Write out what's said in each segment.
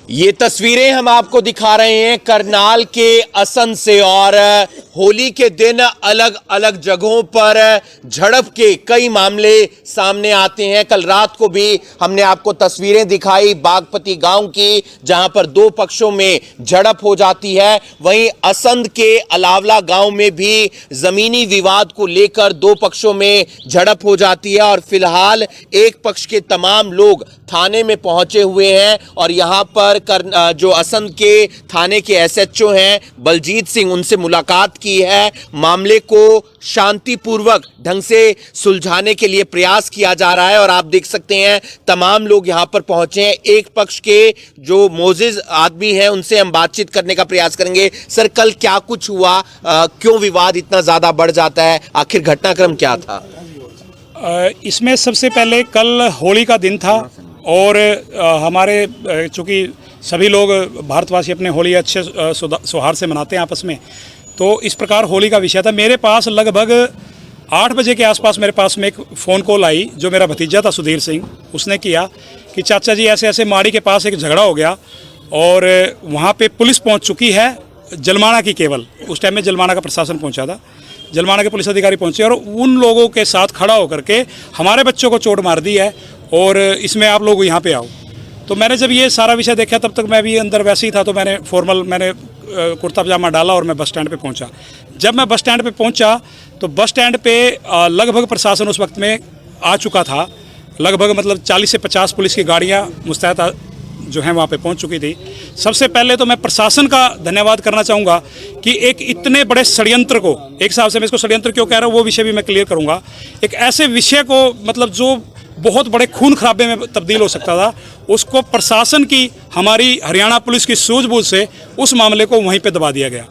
ये तस्वीरें हम आपको दिखा रहे हैं करनाल के असंध से। और होली के दिन अलग अलग जगहों पर झड़प के कई मामले सामने आते हैं। कल रात को भी हमने आपको तस्वीरें दिखाई बागपती गांव की, जहां पर दो पक्षों में झड़प हो जाती है। वहीं असंध के अलावला गांव में भी जमीनी विवाद को लेकर दो पक्षों में झड़प हो जाती है। और फिलहाल एक पक्ष के तमाम लोग थाने में पहुंचे हुए हैं और यहां पर जो असंध के थाने के एसएचओ हैं बलजीत सिंह, उनसे मुलाकात की है। मामले को शांतिपूर्वक ढंग से सुलझाने के लिए प्रयास किया जा रहा है। और आप देख सकते हैं तमाम लोग यहां पर पहुंचे हैं। एक पक्ष के जो मोजिज आदमी हैं उनसे हम बातचीत करने का प्रयास करेंगे। सर, कल क्या कुछ हुआ, क्यों विवाद इतना ज्यादा बढ़ जाता है, आखिर घटनाक्रम क्या था? इसमें सबसे पहले कल होली का दिन था और हमारे चूँकि सभी लोग भारतवासी अपने होली अच्छे सौहार्द से मनाते हैं आपस में, तो इस प्रकार होली का विषय था। मेरे पास लगभग 8 बजे के आसपास मेरे पास में एक फ़ोन कॉल आई, जो मेरा भतीजा था सुधीर सिंह, उसने किया कि चाचा जी ऐसे ऐसे माड़ी के पास एक झगड़ा हो गया और वहाँ पे पुलिस पहुँच चुकी है, जलमाना की केवल। उस टाइम में जलमाना का प्रशासन पहुँचा था, जलमाना के पुलिस अधिकारी पहुँचे और उन लोगों के साथ खड़ा होकर के हमारे बच्चों को चोट मार दी है और इसमें आप लोग यहाँ पे आओ। तो मैंने जब ये सारा विषय देखा तब तक मैं भी अंदर वैसे ही था, तो मैंने कुर्ता पजामा डाला और मैं बस स्टैंड पे पहुँचा। जब मैं बस स्टैंड पे पहुँचा तो बस स्टैंड पे लगभग प्रशासन उस वक्त में आ चुका था। लगभग मतलब 40 से 50 पुलिस की गाड़ियाँ मुस्तैद जो हैं वहाँ पे पहुँच चुकी थी। सबसे पहले तो मैं प्रशासन का धन्यवाद करना चाहूँगा कि एक इतने बड़े षड्यंत्र को, एक हिसाब से मैं इसको षड्यंत्र क्यों कह रहा हूँ वो विषय भी मैं क्लियर करूँगा। एक ऐसे विषय को मतलब जो बहुत बड़े खून खराबे में तब्दील हो सकता था, उसको प्रशासन की, हमारी हरियाणा पुलिस की सूझबूझ से उस मामले को वहीं पे दबा दिया गया।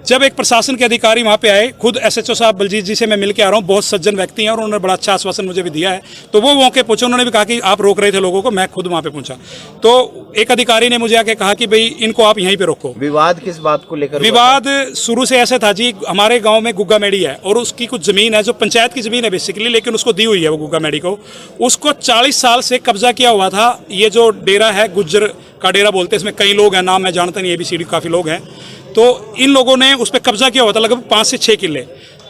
जब एक प्रशासन के अधिकारी वहाँ पे आए, खुद एसएचओ साहब बलजीत जी से मैं मिल के आ रहा हूँ, बहुत सज्जन व्यक्ति हैं और उन्होंने बड़ा अच्छा आश्वासन मुझे भी दिया है। तो वो मौके पहुँचे, उन्होंने भी कहा कि आप रोक रहे थे लोगों को, मैं खुद वहाँ पे पहुँचा। तो एक अधिकारी ने मुझे आके कहा कि भाई इनको आप यहीं पे रोको। विवाद किस बात को लेकर? विवाद शुरू से ऐसे था जी, हमारे गाँव में गुग्गा मेडी है और उसकी कुछ ज़मीन है जो पंचायत की ज़मीन है बेसिकली, लेकिन उसको दी हुई है वो गुग्गा मेडी को। उसको 40 साल से कब्जा किया हुआ था। ये जो डेरा है गुज्जर का डेरा बोलते हैं, इसमें कई लोग हैं, नाम मैं जानता नहीं, ABCD काफ़ी लोग हैं। तो इन लोगों ने उस पर कब्जा किया हुआ था लगभग 5 से 6 किले।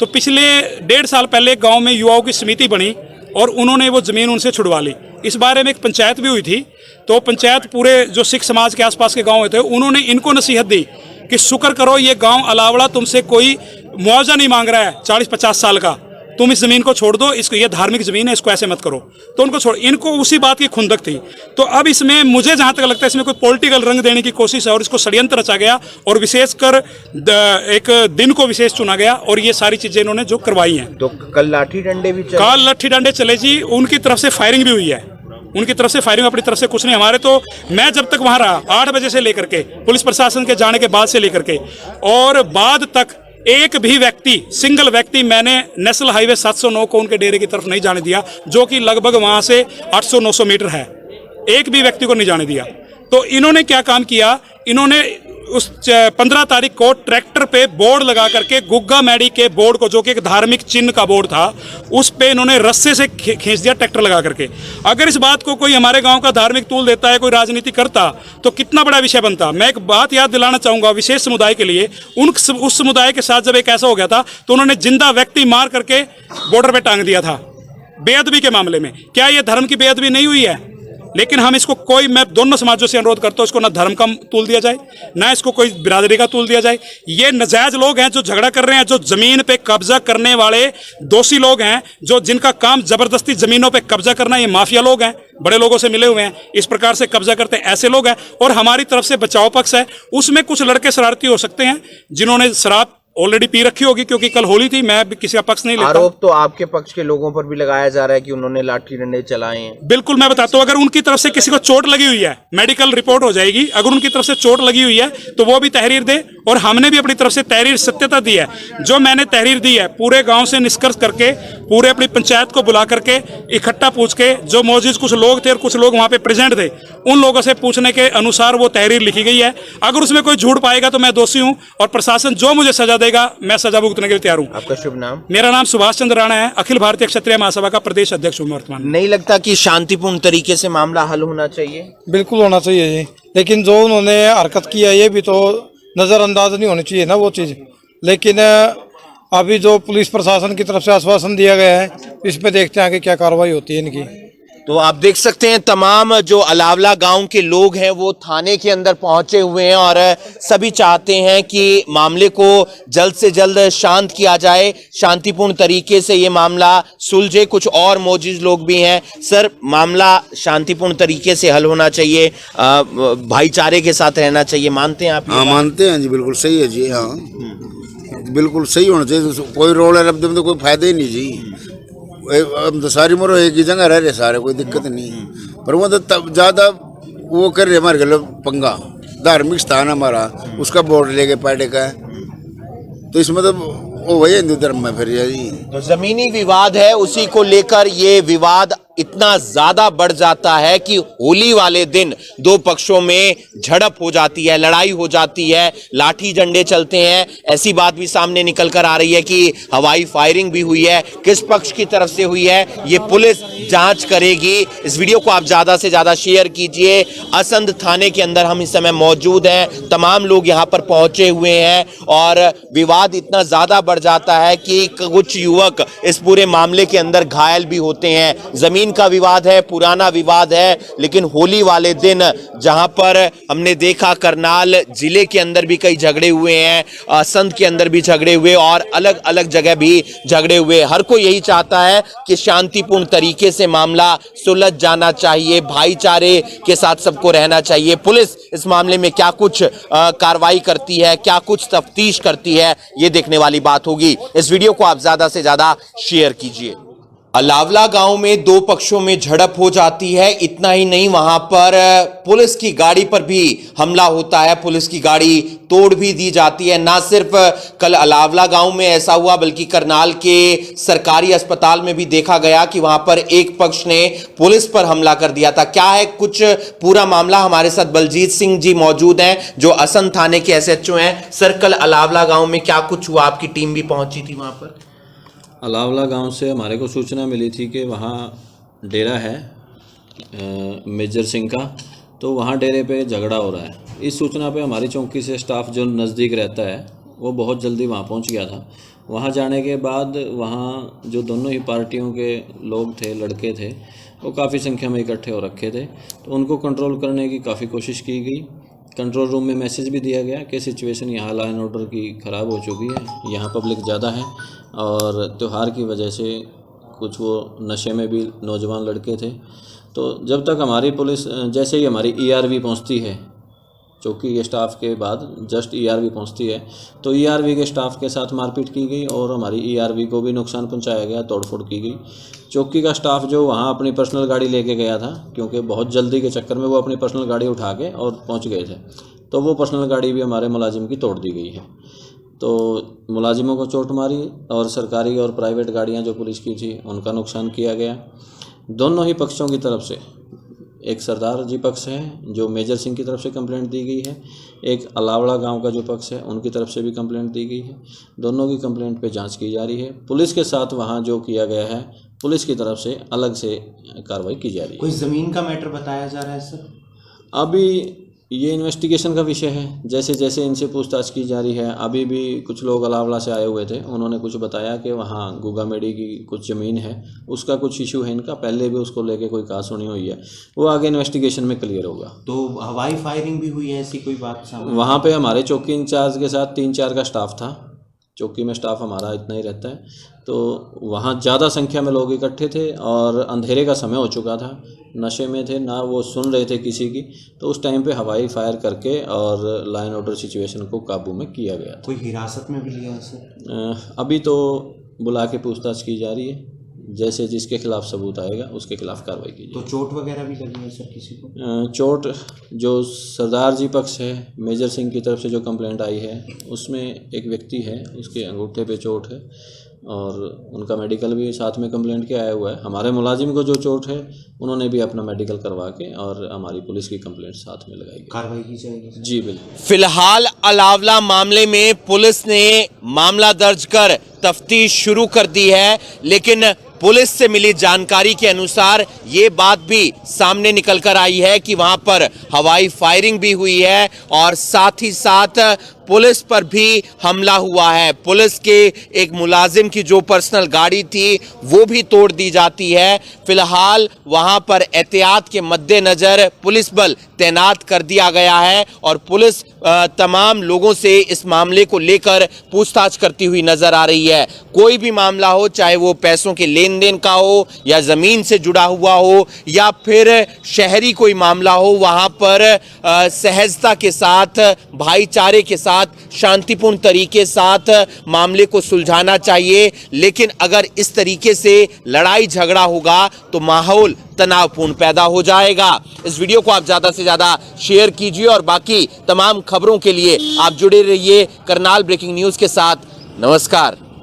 तो पिछले 1.5 साल पहले गांव में युवाओं की समिति बनी और उन्होंने वो ज़मीन उनसे छुड़वा ली। इस बारे में एक पंचायत भी हुई थी। तो पंचायत पूरे जो सिख समाज के आसपास के गांव थे, उन्होंने इनको नसीहत दी कि शुक्र करो ये गाँव अलावड़ा तुमसे कोई मुआवजा नहीं मांग रहा है 40-50 साल का, तुम इस ज़मीन को छोड़ दो, इसको, ये धार्मिक ज़मीन है, इसको ऐसे मत करो। तो उनको छोड़, इनको उसी बात की खुंदक थी। तो अब इसमें मुझे जहाँ तक लगता है इसमें कोई पॉलिटिकल रंग देने की कोशिश है और इसको षड्यंत्र रचा गया और विशेषकर एक दिन को विशेष चुना गया और ये सारी चीज़ें इन्होंने जो करवाई हैं। तो कल लाठी डंडे भी चले? कल लाठी डंडे चले जी, उनकी तरफ से फायरिंग भी हुई है। उनकी तरफ से फायरिंग, अपनी तरफ से कुछ नहीं। हमारे तो मैं जब तक वहाँ रहा 8 बजे से लेकर के, पुलिस प्रशासन के जाने के बाद से लेकर के और बाद तक, एक भी व्यक्ति, सिंगल व्यक्ति मैंने नेशनल हाईवे 709 को उनके डेरे की तरफ नहीं जाने दिया, जो कि लगभग वहां से 800-900 मीटर है। एक भी व्यक्ति को नहीं जाने दिया। तो इन्होंने क्या काम किया, इन्होंने उस 15 तारीख को ट्रैक्टर पे बोर्ड लगा करके गुग्गा मेडी के बोर्ड को, जो कि एक धार्मिक चिन्ह का बोर्ड था, उस पे इन्होंने रस्से से खींच दिया ट्रैक्टर लगा करके। अगर इस बात को कोई हमारे गांव का धार्मिक तूल देता है, कोई राजनीति करता, तो कितना बड़ा विषय बनता। मैं एक बात याद दिलाना चाहूंगा विशेष समुदाय के लिए, उस समुदाय के साथ जब एक ऐसा हो गया था तो उन्होंने जिंदा व्यक्ति मार करके बॉर्डर पे टांग दिया था बेअदबी के मामले में। क्या ये धर्म की बेअदबी नहीं हुई है? लेकिन हम इसको कोई, मैं दोनों समाजों से अनुरोध करता हूँ, इसको ना धर्म का तूल दिया जाए, ना इसको कोई बिरादरी का तूल दिया जाए। ये नाजायज लोग हैं जो झगड़ा कर रहे हैं, जो जमीन पे कब्जा करने वाले दोषी लोग हैं, जो जिनका काम जबरदस्ती जमीनों पे कब्जा करना, ये माफिया लोग हैं, बड़े लोगों से मिले हुए हैं, इस प्रकार से कब्जा करते हैं, ऐसे लोग हैं। और हमारी तरफ से बचाव पक्ष है, उसमें कुछ लड़के शरारती हो सकते हैं जिन्होंने शराब ऑलरेडी पी रखी होगी, क्योंकि कल होली थी। मैं किसी का पक्ष नहीं लेता। आरोप तो आपके पक्ष के लोगों पर भी लगाया जा रहा है कि उन्होंने लाठी डंडे चलाए हैं। बिल्कुल, मैं बताता हूँ, अगर उनकी तरफ से किसी को चोट लगी हुई है, मेडिकल रिपोर्ट हो जाएगी। अगर उनकी तरफ से चोट लगी हुई है तो वो भी तहरीर दे, और हमने भी अपनी तरफ से तहरीर सत्यता दी है। जो मैंने तहरीर दी है पूरे गांव से निष्कर्ष करके, पूरे अपनी पंचायत को बुला करके इकट्ठा पूछ के, जो मौजूद कुछ लोग थे और कुछ लोग वहां पे प्रेजेंट थे, उन लोगों से पूछने के अनुसार वो तहरीर लिखी गई है। अगर उसमें कोई झूठ पाएगा तो मैं दोषी हूं और प्रशासन जो मुझे सजा देगा मैं सजा भुगतने के लिए तैयार हूं। आपका शुभ नाम? मेरा नाम सुभाष चंद्र राणा है, अखिल भारतीय क्षत्रिय महासभा का प्रदेश अध्यक्ष हूं वर्तमान। नहीं लगता कि शांतिपूर्ण तरीके से मामला हल होना चाहिए? बिल्कुल होना चाहिए जी। लेकिन जो उन्होंने हरकत की है ये भी तो नज़रअंदाज नहीं होनी चाहिए ना वो चीज़। लेकिन अभी जो पुलिस प्रशासन की तरफ से आश्वासन दिया गया है इस पे देखते हैं कि क्या कार्रवाई होती है इनकी। तो आप देख सकते हैं तमाम जो अलावला गांव के लोग हैं वो थाने के अंदर पहुंचे हुए हैं और सभी चाहते हैं कि मामले को जल्द से जल्द शांत किया जाए, शांतिपूर्ण तरीके से ये मामला सुलझे। कुछ और मौजूद लोग भी हैं। सर, मामला शांतिपूर्ण तरीके से हल होना चाहिए, भाईचारे के साथ रहना चाहिए, मानते हैं आप? हाँ मानते हैं जी, बिल्कुल सही है जी। हाँ बिल्कुल सही होना चाहिए, कोई रोल रब में तो कोई फायदा ही नहीं जी। हम तो सारी उम्र एक ही जगह रह रहे सारे, कोई दिक्कत नहीं। पर वो तो तब ज़्यादा वो कर रहे हमारे गले पंगा, धार्मिक स्थान हमारा उसका बोर्ड लेके पार्टी का है, तो इसमें तो वो वही हिंदू धर्म में फिर जी। तो जमीनी विवाद है, उसी को लेकर ये विवाद इतना ज्यादा बढ़ जाता है कि होली वाले दिन दो पक्षों में झड़प हो जाती है, लड़ाई हो जाती है, लाठी डंडे चलते हैं। ऐसी बात भी सामने निकल कर आ रही है कि हवाई फायरिंग भी हुई है। किस पक्ष की तरफ से हुई है ये पुलिस जांच करेगी। इस वीडियो को आप ज्यादा से ज्यादा शेयर कीजिए। असंध थाने के अंदर हम इस समय मौजूद हैं, तमाम लोग यहां पर पहुंचे हुए हैं और विवाद इतना ज्यादा बढ़ जाता है कि कुछ युवक इस पूरे मामले के अंदर घायल भी होते हैं। जमीन का विवाद है, पुराना विवाद है, लेकिन होली वाले दिन जहां पर हमने देखा करनाल जिले के अंदर भी कई झगड़े हुए हैं, असंध के अंदर भी झगड़े हुए और अलग अलग जगह भी झगड़े हुए। हर कोई यही चाहता है कि शांतिपूर्ण तरीके से मामला सुलझ जाना चाहिए, भाईचारे के साथ सबको रहना चाहिए। पुलिस इस मामले में क्या कुछ कार्रवाई करती है, क्या कुछ तफ्तीश करती है, ये देखने वाली बात होगी। इस वीडियो को आप ज्यादा से ज्यादा शेयर कीजिए। अलावला गांव में दो पक्षों में झड़प हो जाती है। इतना ही नहीं, वहां पर पुलिस की गाड़ी पर भी हमला होता है, पुलिस की गाड़ी तोड़ भी दी जाती है। ना सिर्फ कल अलावला गांव में ऐसा हुआ बल्कि करनाल के सरकारी अस्पताल में भी देखा गया कि वहां पर एक पक्ष ने पुलिस पर हमला कर दिया था। क्या है कुछ पूरा मामला, हमारे साथ बलजीत सिंह जी मौजूद हैं जो असंध थाने के SHO हैं। सर, कल अलावला गांव में क्या कुछ हुआ? आपकी टीम भी पहुंची थी वहां पर? अलावला गांव से हमारे को सूचना मिली थी कि वहाँ डेरा है मेजर सिंह का, तो वहाँ डेरे पे झगड़ा हो रहा है। इस सूचना पे हमारी चौकी से स्टाफ जो नज़दीक रहता है वो बहुत जल्दी वहाँ पहुँच गया था। वहाँ जाने के बाद वहाँ जो दोनों ही पार्टियों के लोग थे, लड़के थे, वो काफ़ी संख्या में इकट्ठे हो रखे थे, तो उनको कंट्रोल करने की काफ़ी कोशिश की गई। कंट्रोल रूम में मैसेज भी दिया गया कि सिचुएशन यहाँ लॉ एंड ऑर्डर की ख़राब हो चुकी है, यहाँ पब्लिक ज़्यादा है और त्यौहार की वजह से कुछ वो नशे में भी नौजवान लड़के थे। तो जब तक हमारी पुलिस, जैसे ही हमारी ERV पहुँचती है, चौकी के स्टाफ के बाद जस्ट ERV पहुँचती है, तो ERV के स्टाफ के साथ मारपीट की गई और हमारी ERV को भी नुकसान पहुँचाया गया, तोड़फोड़ की गई। चौकी का स्टाफ जो वहाँ अपनी पर्सनल गाड़ी लेके गया था, क्योंकि बहुत जल्दी के चक्कर में वो अपनी पर्सनल गाड़ी उठा के और पहुँच गए थे, तो वो पर्सनल गाड़ी भी हमारे मुलाजिम की तोड़ दी गई है। तो मुलाजिमों को चोट मारी और सरकारी और प्राइवेट गाड़ियाँ जो पुलिस की थी उनका नुकसान किया गया। दोनों ही पक्षों की तरफ से, एक सरदार जी पक्ष है जो मेजर सिंह की तरफ से कंप्लेंट दी गई है, एक अलावड़ा गांव का जो पक्ष है उनकी तरफ से भी कंप्लेंट दी गई है। दोनों की कंप्लेंट पे जांच की जा रही है। पुलिस के साथ वहां जो किया गया है, पुलिस की तरफ से अलग से कार्रवाई की जा रही है। कोई ज़मीन का मैटर बताया जा रहा है सर? अभी ये इन्वेस्टिगेशन का विषय है, जैसे जैसे इनसे पूछताछ की जा रही है। अभी भी कुछ लोग अलावला से आए हुए थे, उन्होंने कुछ बताया कि वहाँ गुगा मेडी की कुछ ज़मीन है, उसका कुछ इशू है इनका, पहले भी उसको लेके कोई कहा सुनी हुई है, वो आगे इन्वेस्टिगेशन में क्लियर होगा। तो हवाई फायरिंग भी हुई है, ऐसी कोई बात सामने? वहाँ पे हमारे चौकी इंचार्ज के साथ 3-4 का स्टाफ था, चौकी में स्टाफ हमारा इतना ही रहता है, तो वहाँ ज़्यादा संख्या में लोग इकट्ठे थे और अंधेरे का समय हो चुका था, नशे में थे, ना वो सुन रहे थे किसी की, तो उस टाइम पे हवाई फायर करके और लॉ एंड ऑर्डर सिचुएशन को काबू में किया गया था। कोई हिरासत में भी लिया है सर? अभी तो बुला के पूछताछ की जा रही है, जैसे जिसके खिलाफ सबूत आएगा उसके खिलाफ कार्रवाई की जाएगी। तो चोट वगैरह भी लगी है सर किसी को? चोट जो सरदार जी पक्ष है, मेजर सिंह की तरफ से जो कंप्लेंट आई है उसमें एक व्यक्ति है, उसके अंगूठे पे चोट है और उनका मेडिकल भी साथ में कंप्लेंट के आया हुआ है। हमारे मुलाजिम को जो चोट है उन्होंने भी अपना मेडिकल करवा के और हमारी पुलिस की कंप्लेंट साथ में लगाई, कार्रवाई की जाएगी। जी बिल्कुल। फिलहाल अलावला मामले में पुलिस ने मामला दर्ज कर तफ्तीश शुरू कर दी है, लेकिन पुलिस से मिली जानकारी के अनुसार ये बात भी सामने निकल कर आई है कि वहां पर हवाई फायरिंग भी हुई है और साथ ही साथ पुलिस पर भी हमला हुआ है। पुलिस के एक मुलाजिम की जो पर्सनल गाड़ी थी वो भी तोड़ दी जाती है। फिलहाल वहां पर एहतियात के मद्देनजर पुलिस बल तैनात कर दिया गया है और पुलिस तमाम लोगों से इस मामले को लेकर पूछताछ करती हुई नजर आ रही है। कोई भी मामला हो, चाहे वो पैसों के लेन देन का हो या जमीन से जुड़ा हुआ हो या फिर शहरी कोई मामला हो, वहां पर सहजता के साथ, भाईचारे के साथ, शांतिपूर्ण तरीके साथ मामले को सुलझाना चाहिए। लेकिन अगर इस तरीके से लड़ाई झगड़ा होगा तो माहौल तनावपूर्ण पैदा हो जाएगा। इस वीडियो को आप ज्यादा से ज्यादा शेयर कीजिए और बाकी तमाम खबरों के लिए आप जुड़े रहिए करनाल ब्रेकिंग न्यूज के साथ। नमस्कार।